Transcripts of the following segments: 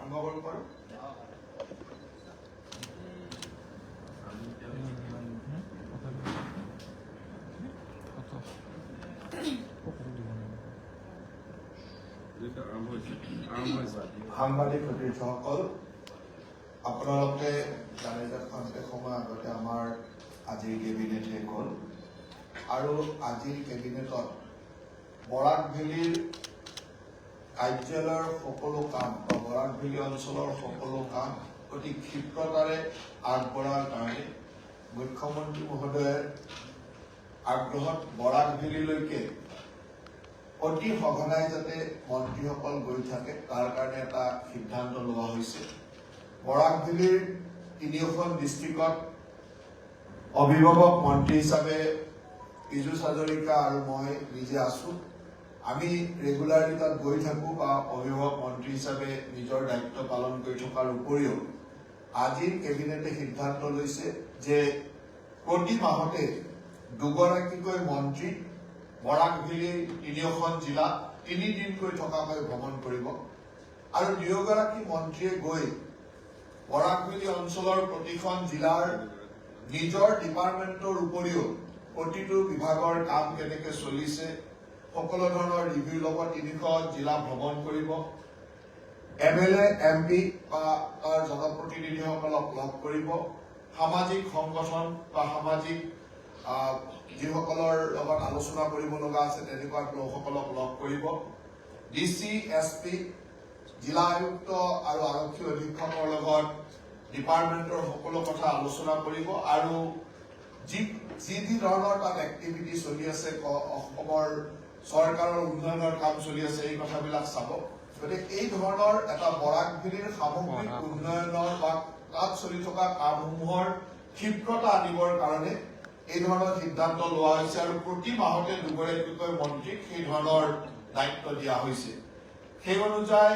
আৰম্ভ কৰিব পাৰোঁ। সাংবাদিক সতীৰ্থসকল, আপোনালোকে জানে যে খন্তেক সময় আগতে আমাৰ আজিৰ কেবিনেট শেষ হ'ল আৰু আজিৰ কেবিনেটত বৰাক ভেলীৰ কাৰ্যালয়ৰ সকলো কাম বা বৰাক ভেলী অঞ্চলৰ সকলো কাম অতি ক্ষিপ্ৰতাৰে আগবঢ়াৰ কাৰণে মুখ্যমন্ত্ৰী মহোদয়ে আগ্ৰহত বৰাক ভেলীলৈকে অতি সঘনাই যাতে মন্ত্ৰীসকল গৈ থাকে তাৰ কাৰণে এটা সিদ্ধান্ত লোৱা হৈছে। বৰাক ভেলীৰ ৩খন ডিষ্ট্ৰিক্টত অভিভাৱক মন্ত্ৰী হিচাপে পীযুষ হাজৰিকা আৰু মই নিজে আছো। আমি ৰেগুলাৰলি তাত গৈ থাকোঁ বা অভিভাৱক মন্ত্ৰী হিচাপে নিজৰ দায়িত্ব পালন কৰি থকাৰ উপৰিও আজিৰ কেবিনেটে সিদ্ধান্ত লৈছে যে প্ৰতি মাহতে দুগৰাকীকৈ মন্ত্ৰী বৰাক ভেলীৰ ৩খন জিলা ৩ দিনকৈ থকাকৈ ভ্ৰমণ কৰিব আৰু দুয়োগৰাকী মন্ত্ৰীয়ে গৈ বৰাক ভেলী অঞ্চলৰ প্ৰতিখন জিলাৰ নিজৰ ডিপাৰ্টমেণ্টৰ উপৰিও প্ৰতিটো বিভাগৰ কাম কেনেকৈ চলিছে সকলো ধৰণৰ ৰিভিউ ল'ব। ৩খন জিলা ভ্ৰমণ কৰিব, MLA MP বা তাৰ জনপ্ৰতিনিধিসকলক লগ কৰিব, সামাজিক সংগঠন বা সামাজিক যিসকলৰ লগত আলোচনা কৰিব লগা আছে তেনেকুৱা লোকসকলক লগ কৰিব, DC SP জিলা আয়ুক্ত আৰু আৰক্ষী অধীক্ষকৰ লগত ডিপাৰ্টমেণ্টৰ সকলো কথা আলোচনা কৰিব আৰু যি ধৰণৰ তাত এক্টিভিটি চলি আছে অসমৰ চৰকাৰৰ উন্নয়নৰ কাম চলি আছে এই কথাবিলাক চাব। গতিকে এই ধৰণৰ এটা বৰাক ভেলীৰ সামগ্ৰিক উন্নয়নৰ বা তাত চলি থকা কামসমূহৰ ক্ষিপ্ৰতা আনিবৰ কাৰণে এই ধৰণৰ সিদ্ধান্ত লোৱা হৈছে আৰু প্ৰতি মাহতে দুগৰাকীকৈ মন্ত্ৰীক সেই ধৰণৰ দায়িত্ব দিয়া হৈছে। সেই অনুযায়ী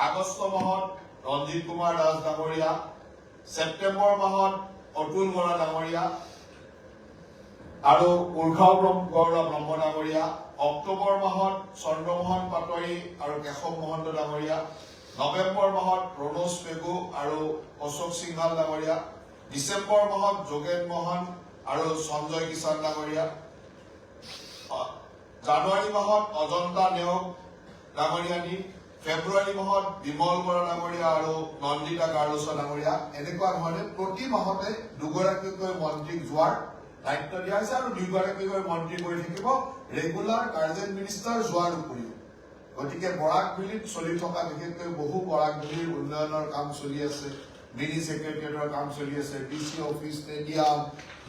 আগষ্ট মাহত ৰঞ্জিত কুমাৰ দাস ডাঙৰীয়া, ছেপ্টেম্বৰ মাহত অতুল বৰা ডাঙৰীয়া আৰু উৰ্খাও গৌৰৱ ব্ৰহ্ম ডাঙৰীয়া, অক্টোবৰ মাহত চন্দ্ৰমোহন পাটোৱাৰী আৰু কেশৱ মহন্ত ডাঙৰীয়া, নৱেম্বৰ মাহত ৰণোজ পেগু আৰু অশোক সিংহাল ডাঙৰীয়া, ডিচেম্বৰ মাহত যোগেন মোহন আৰু সঞ্জয় কিষাণ ডাঙৰীয়া, জানুৱাৰী মাহত অজন্তা নেওগ ডাঙৰীয়ানী, ফেব্ৰুৱাৰী মাহত বিমল বৰা ডাঙৰীয়া আৰু নন্দিতা গাৰ্লছা ডাঙৰীয়া। এনেকুৱা ধৰণে প্ৰতি মাহতে দুগৰাকীকৈ মন্ত্ৰীক যোৱাৰ দায়িত্ব দিয়া হৈছে আৰু দুগৰাকীকৈ মন্ত্ৰী গৈ থাকিব ৰেগুলাৰ গাৰ্জেন মিনিষ্টাৰ যোৱাৰ উপৰিও। গতিকে বৰাক ভেলীত চলি থকা বিশেষকৈ বহু বৰাক ভেলীৰ উন্নয়নৰ কাম চলি আছে, মিনি ছেক্ৰেটেৰিয়েটৰ কাম চলি আছে, DC অফিচ, ষ্টেডিয়াম,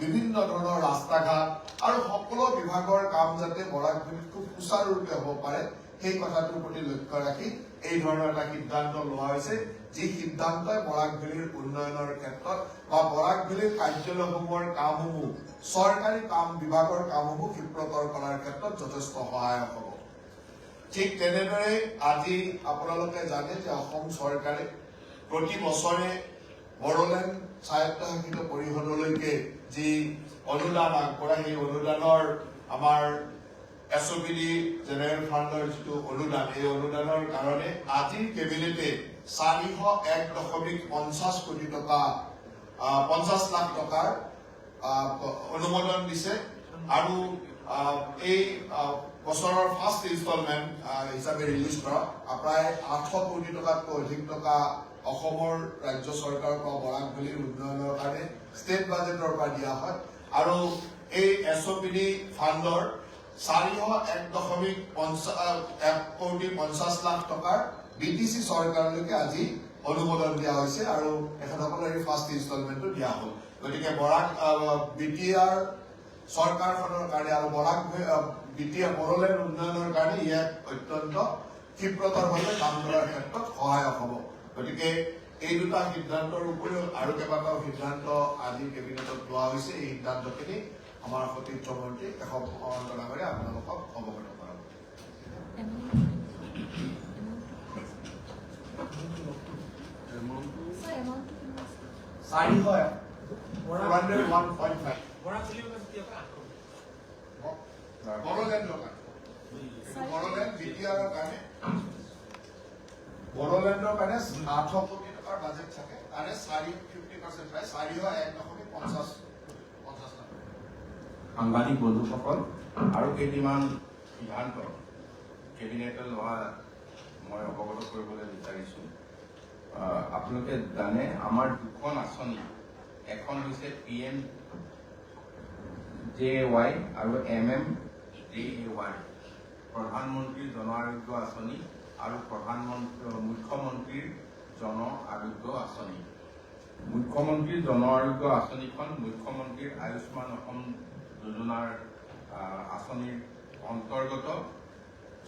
বিভিন্ন ধৰণৰ ৰাস্তা ঘাট আৰু সকলো বিভাগৰ কাম যাতে বৰাক ভেলীত খুব সুচাৰুৰূপে হ'ব পাৰে সেই কথাটোৰ প্ৰতি লক্ষ্য ৰাখি এই ধৰণৰ এটা সিদ্ধান্ত লোৱা হৈছে, যি সিদ্ধান্তই বৰাক ভেলীৰ উন্নয়নৰ ক্ষেত্ৰত বা বৰাক ভেলীৰ কাৰ্যালয়সমূহৰ কামসমূহ চৰকাৰী কাম বিভাগৰ কামসমূহ ক্ষিপ্ৰতৰ কৰাৰ ক্ষেত্ৰত যথেষ্ট সহায়ক হ'ব। ঠিক তেনেদৰে আজি আপোনালোকে জানে যে অসম চৰকাৰে প্ৰতি বছৰে বড়োলেণ্ড স্বায়ত্তশাসিত পৰিষদলৈকে যি অনুদান আগবঢ়ায় সেই অনুদানৰ আমাৰ SOPD জেনেৰেল ফাণ্ডৰ যিটো অনুদান এই অনুদানৰ কাৰণে আজিৰ কেবিনেটে 401.50 কোটি টকা 50 লাখ টকাৰ অনুমোদন দিছে আৰু এই বছৰৰ ফাৰ্ষ্ট ইনষ্টলমেণ্ট হিচাপে ৰিলিজ কৰা প্ৰায় 800 কোটি টকাতকৈ অধিক টকা অসমৰ ৰাজ্য চৰকাৰৰ পৰা বৰাক ভেলীৰ উন্নয়নৰ কাৰণে ষ্টেট বাজেটৰ পৰা দিয়া হয় আৰু এই SOPD ফাণ্ডৰ 401.50 লাখ টকাৰ BTC চৰকাৰলৈকে আজি অনুমোদন দিয়া হৈছে আৰু এখনসকলৰ এই ফাৰ্ষ্ট ইনষ্টলমেণ্টটো দিয়া হ'ল। গতিকে বৰাক BTR চৰকাৰখনৰ কাৰণে আৰু বৰাক BTR বড়োলেণ্ড উন্নয়নৰ কাৰণে ইয়াক অত্যন্ত ক্ষিপ্ৰতৰভাৱে কাম কৰাৰ ক্ষেত্ৰত সহায়ক হ'ব। গতিকে এই দুটা সিদ্ধান্তৰ উপৰিও আৰু কেইবাটাও সিদ্ধান্ত আজি কেবিনেটত লোৱা হৈছে। এই সিদ্ধান্তখিনি আমাৰ সতীৰ্থ মন্ত্ৰী কেশৱ মহন্ত ডাঙৰীয়া আপোনালোকক অৱগত কৰাব। বড়োলেণ্ডৰ কাৰণে 8 কোটি টকাৰ বাজেট থাকে তাৰে 50% প্ৰায় 4.150 সাংবাদিক বন্ধুসকল আৰু কেইটিমান সিদ্ধান্ত কেবিনেটে লোৱা মই অৱগত কৰিবলৈ বিচাৰিছো। আপোনালোকে জানে আমাৰ দুখন আঁচনি, এখন হৈছে PMJAY আৰু MMJAY, প্ৰধানমন্ত্ৰীৰ জন আৰোগ্য আঁচনি আৰু মুখ্যমন্ত্ৰীৰ জন আৰোগ্য আঁচনি। মুখ্যমন্ত্ৰীৰ জন আৰোগ্য আঁচনিখন মুখ্যমন্ত্ৰীৰ আয়ুষ্মান অসম যোজনাৰ আঁচনিৰ অন্তৰ্গত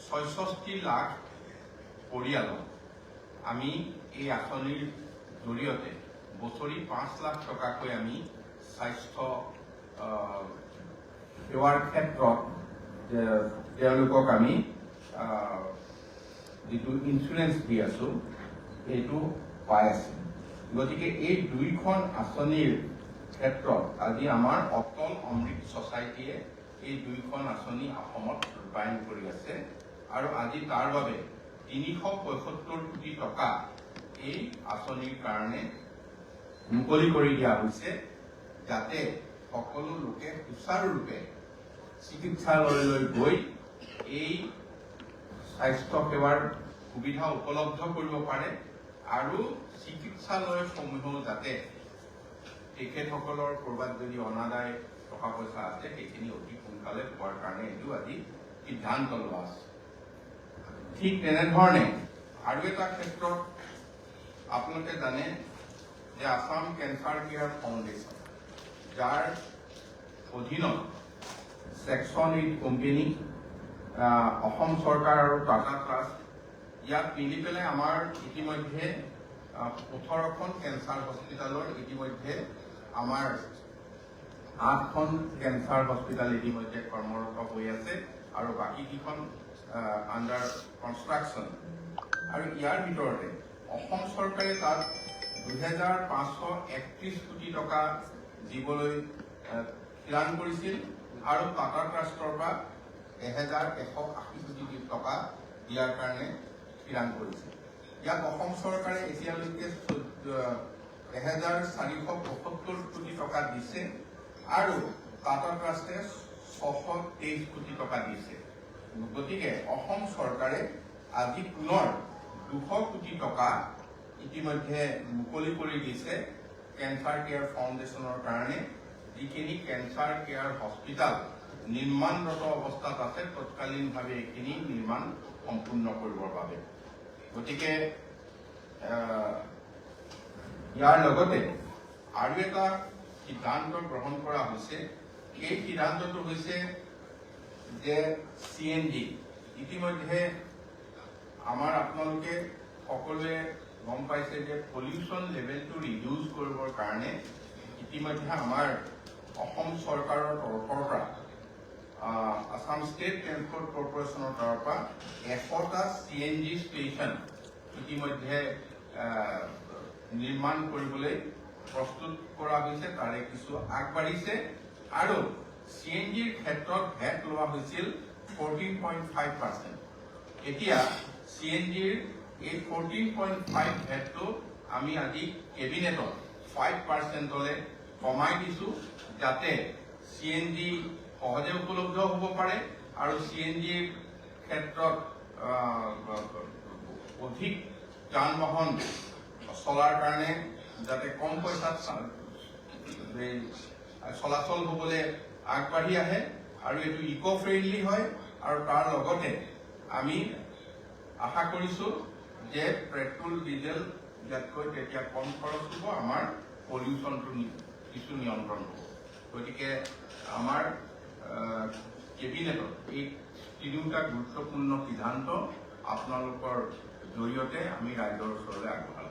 66 লাখ পৰিয়ালক আমি এই আঁচনিৰ জৰিয়তে বছৰি 5 লাখ টকাকৈ আমি স্বাস্থ্য সেৱাৰ ক্ষেত্ৰত তেওঁলোকক আমি যিটো ইঞ্চুৰেঞ্চ দি আছো এইটো পাই আছে। গতিকে এই দুইখন আঁচনিৰ ক্ষেত্ৰত আজি আমাৰ অটল অমৃত ছচাইটিয়ে এই দুইখন আঁচনি অসমত ৰূপায়ণ কৰি আছে আৰু আজি তাৰ বাবে 375 কোটি টকা এই আঁচনিৰ কাৰণে মুকলি কৰি দিয়া হৈছে, যাতে সকলো লোকে সুচাৰুৰূপে চিকিৎসালয়লৈ গৈ এই স্বাস্থ্য সেৱাৰ সুবিধা উপলব্ধ কৰিব পাৰে আৰু চিকিৎসালয়সমূহেও যাতে তেখেতসকলৰ ক'ৰবাত যদি অনাদায় টকা পইচা আছে সেইখিনি অতি সোনকালে পোৱাৰ কাৰণে এইটো আজি সিদ্ধান্ত লোৱা আছে। ঠিক তেনেধৰণে আৰু এটা ক্ষেত্ৰত আপোনালোকে জানে যে আসাম কেঞ্চাৰ কেয়াৰ ফাউণ্ডেশ্যন, যাৰ অধীনত ছেকশ্যন 8 কোম্পানী, অসম চৰকাৰ আৰু টাটা ট্ৰাষ্ট ইয়াত মিলি পেলাই আমাৰ ইতিমধ্যে 18খন কেঞ্চাৰ হস্পিটেলৰ ইতিমধ্যে আমাৰ 8খন কেঞ্চাৰ হস্পিটেল ইতিমধ্যে কৰ্মৰত হৈ আছে আৰু বাকীকেইখন আণ্ডাৰ কনষ্ট্ৰাকশ্যন। আৰু ইয়াৰ ভিতৰতে অসম চৰকাৰে তাত 2,531 কোটি টকা দিবলৈ থিৰাং কৰিছিল আৰু টাটা ট্ৰাষ্টৰ পৰা 1,180 কোটি টকা দিয়াৰ কাৰণে থিৰাং কৰিছিল। ইয়াত অসম চৰকাৰে এতিয়ালৈকে 1,475 কোটি টকা দিছে আৰু টাটা ট্ৰাষ্টে 623 কোটি টকা দিছে। গতিকে অসম চৰকাৰে আজি পুনৰ 200 কোটি টকা ইতিমধ্যে মুকলি কৰি দিছে কেঞ্চাৰ কেয়াৰ ফাউণ্ডেশ্যনৰ কাৰণে, যিখিনি কেঞ্চাৰ কেয়াৰ হস্পিটেল নিৰ্মাণৰত অৱস্থাত আছে তৎকালীনভাৱে এইখিনি নিৰ্মাণ সম্পূৰ্ণ কৰিবৰ বাবে। গতিকে ইয়াৰ লগতে আৰু এটা সিদ্ধান্ত গ্ৰহণ কৰা হৈছে। এই সিদ্ধান্তটো হৈছে যে CNG ইতিমধ্যে আমাৰ আপোনালোকে সকলোৱে গম পাইছে যে পলিউশ্যন লেভেলটো ৰিডিউচ কৰিবৰ কাৰণে ইতিমধ্যে আমাৰ অসম চৰকাৰৰ তৰফৰ পৰা আসাম ষ্টেট ট্ৰেন্সপৰ্ট কৰ্পৰেশ্যনৰ তৰফৰ পৰা 100টা CNG ষ্টেচন ইতিমধ্যে নিৰ্মাণ কৰিবলৈ প্ৰস্তুত কৰা হৈছে, তাৰে কিছু আগবাঢ়িছে আৰু CNGৰ ক্ষেত্ৰত ভেট লোৱা হৈছিল 14.5%। এতিয়া CNGৰ এই 14.5 ভেটটো আমি আজি কেবিনেটত 5%লৈ কমাই দিছো, যাতে CNG সহজে উপলব্ধ হ'ব পাৰে আৰু CNGৰ ক্ষেত্ৰত অধিক যান বাহন চলাৰ কাৰণে যাতে কম পইচাত চলাচল হ'বলৈ আগবাঢ়ি আহে আৰু এইটো ইকো ফ্ৰেণ্ডলি হয়। আৰু তাৰ লগতে আমি আশা কৰিছো যে পেট্ৰল ডিজেল ইয়াতকৈ তেতিয়া কম খৰচ হ'ব, আমাৰ পলিউশ্যনটো কিছু নিয়ন্ত্ৰণ হ'ব। গতিকে আমাৰ কেবিনেটত এই তিনিওটা গুৰুত্বপূৰ্ণ সিদ্ধান্ত আপোনালোকৰ জৰিয়তে আমি ৰাইজৰ ওচৰলৈ আগবঢ়াম।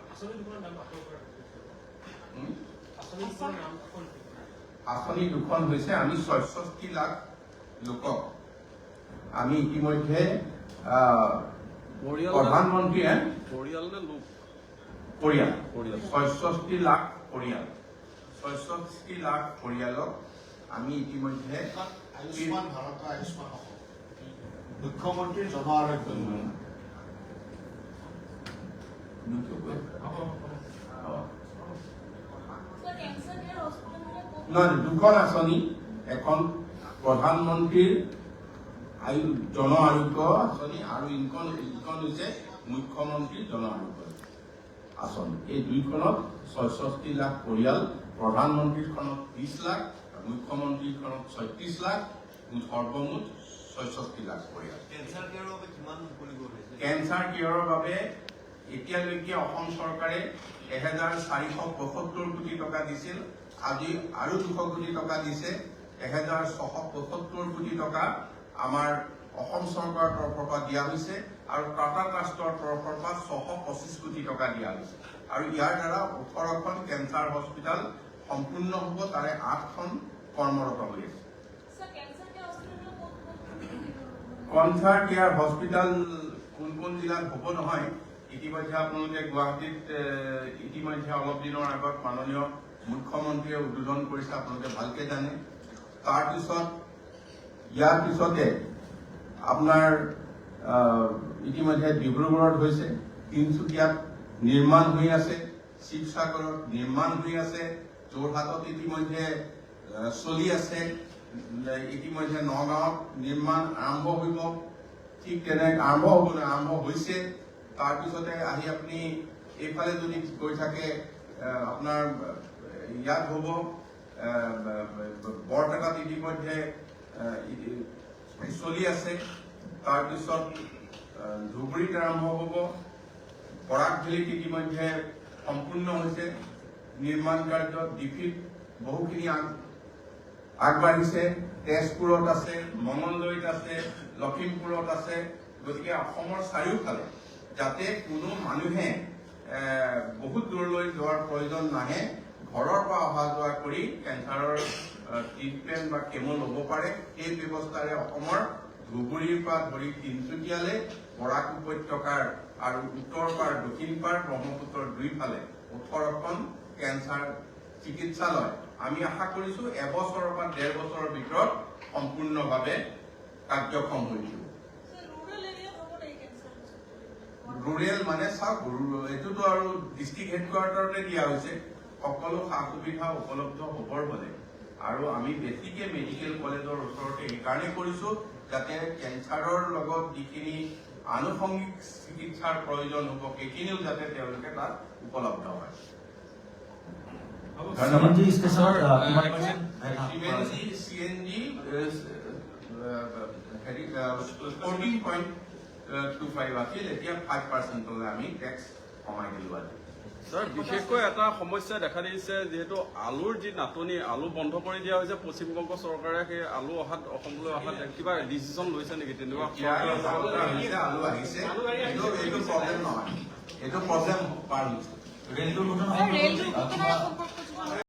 আঁচনি দুখন হৈছে আমি 66 লাখ লোকক আমি ইতিমধ্যে প্ৰধানমন্ত্ৰীয়ে পৰিয়াল 66 লাখ পৰিয়ালক আমি ইতিমধ্যে আয়ুষ্মান ভাৰত আয়ুষ্মান অসম মুখ্যমন্ত্ৰীৰ জন আৰোগ্য যোজনা নহয়, দুখন আঁচনি, এখন প্ৰধানমন্ত্ৰীৰ জন আৰোগ্য আঁচনি আৰু ইখন হৈছে মুখ্যমন্ত্ৰী জন আৰোগ্য আঁচনি। এই দুইখনত ৬৬ লাখ পৰিয়াল, প্ৰধানমন্ত্ৰীখনত ৩০ লাখ, মুখ্যমন্ত্ৰীখনত ৩৬ লাখ, সৰ্বমুঠ ৬৬ লাখ পৰিয়াল। কেঞ্চাৰ কেয়াৰৰ বাবে এতিয়ালৈকে অসম চৰকাৰে ১,৪৭৫ কোটি টকা দিছিল। আজি আৰু ২০০ কোটি টকা দিছে। ১,৬৭৫ কোটি টকা আমাৰ অসম চৰকাৰৰ তৰফৰ পৰা দিয়া হৈছে আৰু টাটা ট্ৰাষ্টৰ তৰফৰ পৰা ৬২৫ কোটি টকা দিয়া হৈছে। আৰু ইয়াৰ দ্বাৰা ১৮খন কেঞ্চাৰ হস্পিটেল সম্পূৰ্ণ হ'ব, তাৰে 8খন কৰ্মৰত হৈ আছে। কেঞ্চাৰ কেয়াৰ হস্পিটেল কোন কোন জিলাত হ'ব নহয়, ইতিমধ্যে আপোনালোকে গুৱাহাটীত ইতিমধ্যে অলপ দিনৰ আগত মাননীয় মুখ্যমন্ত্ৰীয়ে উদ্বোধন কৰিছে, আপোনালোকে ভালকে জানে। তাৰপিছত ইয়াৰ পিছতে আপোনাৰ ইতিমধ্যে ডিব্ৰুগড়ত হৈছে, তিনিচুকীয়াত নিৰ্মাণ হৈ আছে, শিৱসাগৰত নিৰ্মাণ হৈ আছে, যোৰহাটত ইতিমধ্যে চলি আছে, ইতিমধ্যে নগাঁৱত নিৰ্মাণ আৰম্ভ হ'ব। ঠিক তেনে আৰম্ভ হৈছে। তাৰপিছতে আহি আপুনি এইফালে যদি গৈ থাকে, আপোনাৰ ইয়াত হ'ব, বৰপেটাত ইতিমধ্যে চলি আছে। তাৰপিছত ধুবুৰীত আৰম্ভ হ'ব, বৰাকভেলীত ইতিমধ্যে সম্পূৰ্ণ হৈছে নিৰ্মাণ কাৰ্য, ডিফিত বহুখিনি আগবাঢ়িছে, তেজপুৰত আছে, মঙলদৈত আছে, লখিমপুৰত আছে। গতিকে অসমৰ চাৰিওফালে যাতে কোনো মানুহে বহুত দূৰলৈ যোৱাৰ প্ৰয়োজন নাহে, ঘৰৰ পৰা অহা যোৱা কৰি কেঞ্চাৰৰ ট্ৰিটমেণ্ট বা কেমো ল'ব পাৰে, সেই ব্যৱস্থাৰে অসমৰ ধুবুৰীৰ পৰা ধৰি তিনিচুকীয়ালৈ, বৰাক উপত্যকাৰ আৰু উত্তৰ পাৰ, দক্ষিণ পাৰ, ব্ৰহ্মপুত্ৰৰ দুইফালে 18খন কেঞ্চাৰ চিকিৎসালয় আমি আশা কৰিছো এবছৰৰ পৰা 1.5 বছৰৰ ভিতৰত সম্পূৰ্ণভাৱে কাৰ্যক্ষম হৈ উঠিব। ৰুৰেল মানে চাওক, এইটোতো আৰু ডিষ্ট্ৰিক্ট হেডকোৱাৰ্টাৰতে দিয়া হৈছে, সকলো সা সুবিধা উপলব্ধ হ'বৰ বাবে। আৰু আমি বেছিকে মেডিকেল কলেজৰ ওচৰতে এইকাৰণে কৰিছো যাতে কেঞ্চাৰৰ লগত যিখিনি আনুষংগিক চিকিৎসাৰ প্ৰয়োজন হ'ব সেইখিনিও যাতে তেওঁলোকে তাত উপলব্ধ হয়। CNG station, CNG 14.25 আছিল, এতিয়া 5% আমি টেক্স কমাই দিলো আজি। স্যাৰ, বিশেষকৈ এটা সমস্যা দেখা দিছে, যিহেতু আলুৰ যি নাটনি, আলু বন্ধ কৰি দিয়া হৈছে, পশ্চিমবংগ চৰকাৰে সেই আলু অহাত অসমলৈ অহাত কিবা ডিচিশ্যন লৈছে নেকি? তেনেকুৱা আলু আহিছে, এইটো প্ৰব্লেম নহয়, এইটো প্ৰব্লেম পাৰ হৈছে। ৰেলটোৰ কথা